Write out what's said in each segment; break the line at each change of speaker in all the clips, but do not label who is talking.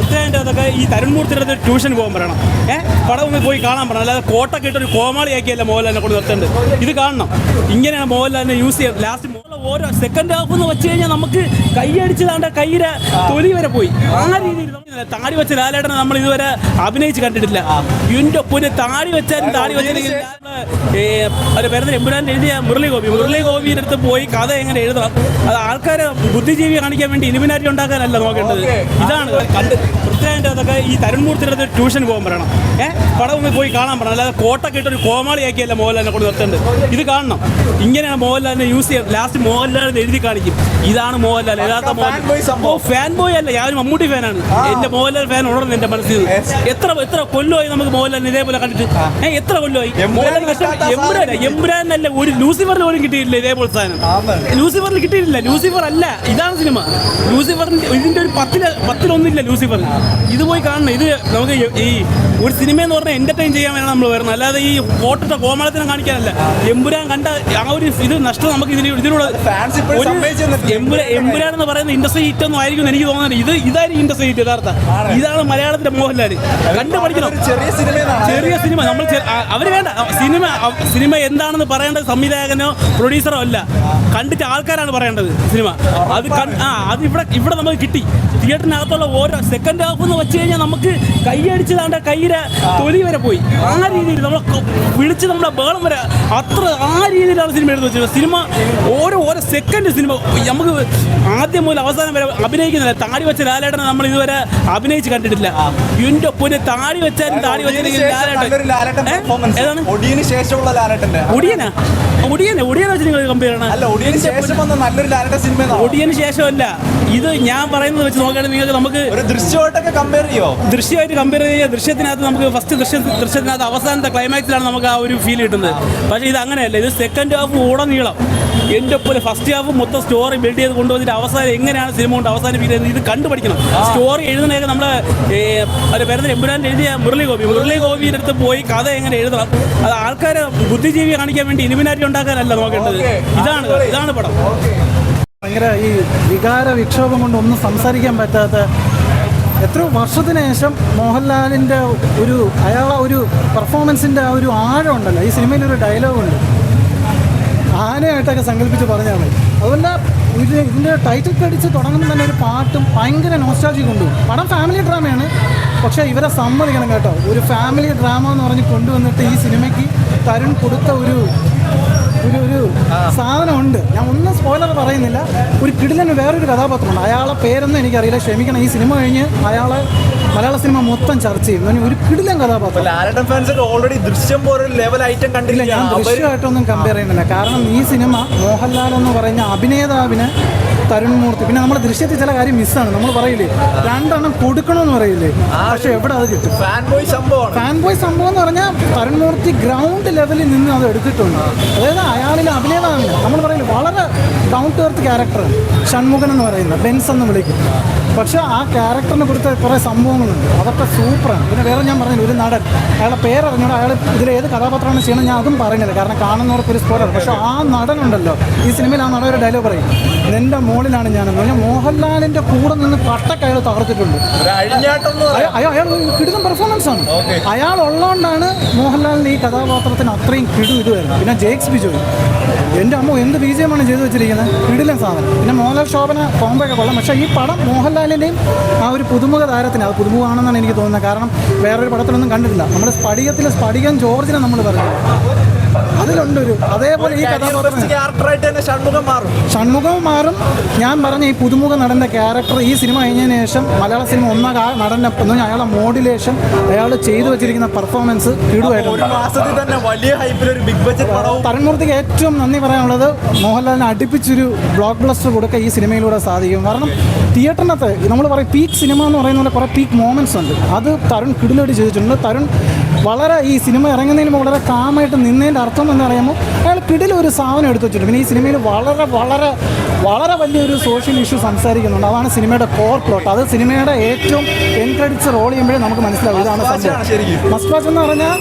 തീർച്ചയായിട്ടും അതൊക്കെ ഈ തരുൺമൂർത്തിയുടെ ട്യൂഷൻ പോകാൻ പറയണം. പടം ഒന്ന് പോയി കാണാൻ പറയണം. അല്ലാതെ കോട്ടൊക്കെ ഇട്ടൊരു കോമാളിയാക്കിയല്ല മോഹൻലാലിനെ കൊണ്ട് നിർത്തേണ്ടത്. ഇത് കാണണം. ഇങ്ങനെയാണ് മോഹൻലാലിനെ യൂസ് ചെയ്യുന്നത്. ലാസ്റ്റ് ഓരോ സെക്കൻഡ് ഹാഫ് എന്ന് വെച്ച് കഴിഞ്ഞാൽ നമുക്ക് കൈയടിച്ച് താണ്ട കൈയുടെ തൊലി വരെ പോയി. ആ രീതിയിൽ താടി വെച്ച ലാലേട്ടനെ നമ്മൾ ഇതുവരെ അഭിനയിച്ച് കണ്ടിട്ടില്ല. ഇതിൻ്റെ ഒപ്പം താടി വെച്ചാലും താടി വെച്ചില്ലെങ്കിൽ പേരുടെ എമ്പുരാൻ എഴുതിയ മുരളി ഗോപിയുടെ അടുത്ത് പോയി കഥ എങ്ങനെ എഴുതണം, അത് ആൾക്കാരെ ബുദ്ധിജീവി കാണിക്കാൻ വേണ്ടി ഇലുമിനാറ്റി ഉണ്ടാക്കാനല്ല നോക്കേണ്ടത്. ഇതാണ് തീർച്ചയായിട്ടും അതൊക്കെ ഈ തരുൺമൂർത്തിയുടെ ട്യൂഷൻ പോകാൻ പറയണം. പടം ഒന്ന് പോയി കാണാൻ പറയണം. അല്ലാതെ കോട്ടൊക്കെ ഇട്ടൊരു കോമാളിയാക്കിയല്ല മോഹൻലാലിനെ കൊണ്ട് നിർത്തേണ്ടത്. ഇത് കാണണം. ഇങ്ങനെയാണ് മോഹൻലാലിനെ യൂസ് ചെയ്യുന്നത്. ലാസ്റ്റ് മോഹൻലാലിനെ എഴുതി കാണിക്കും. ഇതാണ് മോഹൻലാൽ, യഥാർത്ഥ ഫാൻ ബോയ് അല്ല, ഞാൻ മമ്മൂട്ടി ഫാനാണ്. എന്റെ മോഹൻലാൽ ഫാൻ ഉണർന്നു എന്റെ മനസ്സിൽ. എത്ര കൊല്ലമായി നമുക്ക് മോഹൻലാലിനെ ഇതേപോലെ കണ്ടിട്ട്? എത്ര കൊല്ലമായി? എമ്പുരാനല്ല, ഒരു ലൂസിഫറിൽ പോലും കിട്ടിയിട്ടില്ല ഇതേപോലെ സാധനം. ലൂസിഫറിൽ കിട്ടിയിട്ടില്ല. ലൂസിഫർ അല്ല, ഇതാണ് സിനിമ. ലൂസിഫറിന്റെ ഇതിന്റെ ഒരു പത്തിലൊന്നില്ല ലൂസിഫറിൽ. ഇത് പോയി കാണണം. ഇത് നമുക്ക് ഈ ഒരു സിനിമ എന്ന് പറഞ്ഞാൽ എന്റർടൈൻ ചെയ്യാൻ വേണം നമ്മൾ വരുന്നത്, അല്ലാതെ ഈ ഫോട്ടോ കോമാളത്തിനെ കാണിക്കാനല്ല. എമ്പുരാൻ കണ്ട ആ ഒരു ഇത് നഷ്ടം നമുക്ക് ഇതിലൂടെ. എമ്പുരാൻ എന്ന് പറയുന്ന ഇൻഡസ്ട്രി ഹിറ്റ് ഒന്നും ആയിരിക്കും എനിക്ക് തോന്നുന്നത്. ഇതായിരിക്കും ഇൻഡസ്ട്രി ഹിറ്റ് യഥാർത്ഥ. ഇതാണ് മലയാളത്തിന്റെ മോഹൻലാൽ. കണ്ടു പഠിക്കണം. ചെറിയ സിനിമ നമ്മൾ അവര് വേണ്ട. സിനിമ എന്താണെന്ന് പറയേണ്ടത് സംവിധായകനോ പ്രൊഡ്യൂസറോ അല്ല, കണ്ടിട്ട് ആൾക്കാരാണ് പറയേണ്ടത് സിനിമ. അത് ഇവിടെ നമുക്ക് കിട്ടി. തിയേറ്ററിനകത്തുള്ള ഓരോ സെക്കൻഡ് ഹാഫ് എന്ന് വെച്ച് കഴിഞ്ഞാൽ നമുക്ക് കൈയടിച്ച് താണ്ട കൈയുടെ തൊലി വരെ പോയി. ആ രീതിയിൽ നമ്മൾ വിളിച്ച് നമ്മളെ ബേളം വരെ ആ രീതിയിലാണ് സിനിമ എടുത്ത് വെച്ചത്. സിനിമ ഓരോ സെക്കൻഡ് സിനിമ നമുക്ക് ആദ്യം മുതൽ അവസാനം വരെ അഭിനയിക്കുന്നില്ല. താടി വെച്ച ലാലേട്ടനെ നമ്മൾ ഇതുവരെ അഭിനയിച്ച് കണ്ടിട്ടില്ല. ഇതിന്റെ ഒപ്പം താടി വെച്ചാലും താടി വെച്ചില്ലെങ്കിൽ ഒടിയനെ വെച്ച് നിങ്ങൾ കമ്പയർ ചെയ്യണം. ഒടിയന് ശേഷമല്ല ഇത്. ഞാൻ പറയുന്നത് വെച്ച് നോക്കുകയാണെങ്കിൽ നമുക്ക് ദൃശ്യമായിട്ട് കമ്പയർ ചെയ്യുക. ദൃശ്യത്തിനകത്ത് നമുക്ക് ഫസ്റ്റ് ദൃശ്യത്തിനകത്ത് അവസാനത്തെ ക്ലൈമാക്സിലാണ് നമുക്ക് ആ ഒരു ഫീൽ കിട്ടുന്നത്. പക്ഷേ ഇത് അങ്ങനെയല്ല. ഇത് സെക്കൻഡ് ഹാഫ് ഉടനീളം എൻ്റെ ഒപ്പം ഫസ്റ്റ് ഹാഫ് മൊത്തം സ്റ്റോറി ബിൽഡ് ചെയ്ത് കൊണ്ടുവന്നിട്ട് അവസാനം എങ്ങനെയാണ് സിനിമ കൊണ്ട് അവസാനിപ്പിക്കുന്നത് ഇത് കണ്ടുപഠിക്കണം. സ്റ്റോറി എഴുതുന്നതൊക്കെ നമ്മളെ പേരുടെ എമ്പുരാൻ എഴുതിയ മുരളി ഗോപിയുടെ അടുത്ത് പോയി കഥ എങ്ങനെ എഴുതണം, അത് ആൾക്കാരെ ബുദ്ധിജീവി കാണിക്കാൻ വേണ്ടി ഇലുമിനാറ്റി ഉണ്ടാക്കാനല്ല നോക്കേണ്ടത്. ഇതാണ് പടം.
ഭയങ്കര ഈ വികാര വിക്ഷോഭം കൊണ്ട് ഒന്നും സംസാരിക്കാൻ പറ്റാത്ത എത്രയോ വർഷത്തിന് ശേഷം മോഹൻലാലിൻ്റെ അയാളെ ഒരു പെർഫോമൻസിൻ്റെ ആ ഒരു ആഴം ഉണ്ടല്ലോ. ഈ സിനിമയിലൊരു ഡയലോഗുണ്ട്, ആനയായിട്ടൊക്കെ സങ്കല്പിച്ച് പറഞ്ഞാൽ മതി. അതുപോലെ ഇതിൻ്റെ ടൈറ്റിൽ ക്രെഡിറ്റ്സ് തുടങ്ങുമ്പോൾ തന്നെ ഒരു പാട്ടും ഭയങ്കര നോസ്റ്റാൾജി കൊണ്ടുപോകും. പടം ഫാമിലി ഡ്രാമയാണ്, പക്ഷേ ഇവരെ സമ്മതിക്കണം കേട്ടോ. ഒരു ഫാമിലി ഡ്രാമ എന്ന് പറഞ്ഞ് കൊണ്ടുവന്നിട്ട് ഈ സിനിമയ്ക്ക് തരുൺ കൊടുത്ത ഒരു സാധനമുണ്ട്. ഞാൻ ഒന്നും സ്പോയിലർ പറയുന്നില്ല. ഒരു കിടിലന് വേറൊരു കഥാപാത്രമുണ്ട്. അയാളെ പേരൊന്നും എനിക്കറിയില്ല, ക്ഷമിക്കണം. ഈ സിനിമ കഴിഞ്ഞ് അയാളെ മലയാള സിനിമ മൊത്തം ചർച്ച ചെയ്യും. ഒരു കിടിലൻ കഥാപാത്രം. ഞാൻ ദൃശ്യമായിട്ടൊന്നും കമ്പയർ ചെയ്യുന്നില്ല. കാരണം ഈ സിനിമ മോഹൻലാൽ എന്ന് പറയുന്ന അഭിനേതാവിന് തരുൺമൂർത്തി, പിന്നെ നമ്മുടെ ദൃശ്യത്തിൽ ചില കാര്യം മിസ്സാണ്. നമ്മൾ പറയില്ലേ രണ്ടെണ്ണം കൊടുക്കണമെന്ന് പറയില്ലേ, പക്ഷെ എവിടെ അത് കിട്ടും? ഫാൻ ബോയ് സംഭവം എന്ന് പറഞ്ഞാൽ തരുൺമൂർത്തി ഗ്രൗണ്ട് ലെവലിൽ നിന്ന് അത് എടുത്തിട്ടുണ്ട്. അതായത് അയാളിൽ അഭിനേതാവിന് നമ്മൾ പറയില്ലേ വളരെ down to earth character Shanmukhan എന്ന് പറയുന്നത്, ബെൻസ് എന്ന് വിളിക്കും. പക്ഷെ ആ ക്യാരക്ടറിനെ കുറിച്ച് കുറേ സംഭവങ്ങളുണ്ട്, അതൊക്കെ സൂപ്പറാണ്. പിന്നെ വേറെ ഞാൻ പറഞ്ഞില്ല, ഒരു നടൻ, അയാളുടെ പേരറിഞ്ഞോട് അയാൾ ഇതിലേത് കഥാപാത്രമാണ് ചെയ്യണം ഞാൻ അതും പറയുന്നില്ല, കാരണം കാണുന്നവർക്കൊരു സ്പോയിലർ. പക്ഷെ ആ നടനുണ്ടല്ലോ ഈ സിനിമയിൽ, ആ നടൻ ഒരു ഡയലോഗ് പറയും, നിന്റെ മോളിലാണ് ഞാനെന്ന് പറഞ്ഞാൽ മോഹൻലാലിൻ്റെ കൂടെ നിന്ന് കട്ടക്ക് അയാൾ തകർത്തിട്ടുണ്ട്. അയാൾ കിടുന്ന പെർഫോമൻസ് ആണ്. അയാൾ ഉള്ളതുകൊണ്ടാണ് മോഹൻലാലിന് ഈ കഥാപാത്രത്തിന് അത്രയും ഇത് വരുന്നത്. പിന്നെ ജേക്സ് ബിജോയ്, എൻ്റെ അമ്മ എന്ത് ബീജമാണ് ചെയ്തു വെച്ചിരിക്കുന്നത്, കിടിലൻ സാധനം. പിന്നെ മോഹൻലാൽ ശോഭന കോമ്പൊക്കെ കൊള്ളാം. പക്ഷേ ഈ പടം മോഹൻലാലിൻ്റെയും ആ ഒരു പുതുമുഖ താരത്തിന്, അത് പുതുമുഖമാണെന്നാണ് എനിക്ക് തോന്നുന്നത്. കാരണം വേറൊരു പടത്തിലൊന്നും കണ്ടിട്ടില്ല. നമ്മൾ സ്പടികം ജോർജിനെ നമ്മൾ പറഞ്ഞു, അതിലുണ്ടൊരു അതേപോലെ ഈ കഥാപാത്രം ഷൺമുഖം മാറും. ഞാൻ പറഞ്ഞ ഈ പുതുമുഖ നടൻ്റെ ക്യാരക്ടർ ഈ സിനിമ കഴിഞ്ഞതിന് ശേഷം മലയാള സിനിമ നടൻ്റെ അയാളെ മോഡുലേഷൻ, അയാൾ ചെയ്തു വെച്ചിരിക്കുന്ന പെർഫോമൻസ് കിടുവായിട്ടുണ്ട്. തരുൺമൂർത്തിക്ക് ഏറ്റവും നന്ദി പറയാനുള്ളത്, മോഹൻലാലിനെ അടുപ്പിച്ചൊരു ബ്ലോക്ക് ബ്ലസ്റ്റർ കൊടുക്കുക ഈ സിനിമയിലൂടെ സാധിക്കും. കാരണം തിയേറ്ററിനകത്ത് നമ്മൾ പറയും പീക്ക് സിനിമ എന്ന് പറയുന്ന പോലെ കുറേ പീക്ക് മോമെൻറ്റ്സ് ഉണ്ട്. അത് തരുൺ കിടിലോട്ട് ചെയ്തിട്ടുണ്ട്. തരുൺ വളരെ ഈ സിനിമ ഇറങ്ങുന്നതിന് മുമ്പ് വളരെ കാമായിട്ട് നിന്നതിൻ്റെ അർത്ഥം എന്ന് പറയുമ്പോൾ അയാൾ കിടിലൊരു സാധനം എടുത്തു വെച്ചിട്ടുണ്ട്. പിന്നെ ഈ സിനിമയിൽ വളരെ വളരെ വളരെ വലിയൊരു സോഷ്യൽ ഇഷ്യൂ സംസാരിക്കുന്നുണ്ട്. അതാണ് സിനിമയുടെ കോർ പ്ലോട്ട്. അത് സിനിമയുടെ ഏറ്റവും എൻക്രെഡിറ്റ്സ് റോൾ ചെയ്യുമ്പോഴേ നമുക്ക് മനസ്സിലാവും ഇതാണ് സംഭവം. മസ്റ്റ് വാച്ച് എന്ന് പറഞ്ഞാൽ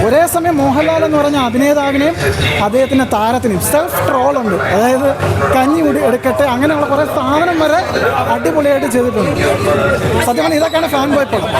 ഒരേ സമയം മോഹൻലാൽ എന്ന് പറഞ്ഞ അഭിനേതാവിനെയും അദ്ദേഹത്തിൻ്റെ താരത്തിനെയും സെൽഫ് ട്രോളുണ്ട്. അതായത് കഞ്ഞി എടുക്കട്ടെ അങ്ങനെയുള്ള കുറേ സാധനം വരെ അടിപൊളിയായിട്ട് ചെയ്തിട്ടുണ്ട്. സത്യം പറഞ്ഞാൽ ഇതൊക്കെയാണ് ഫാൻ ബോയ് പടം.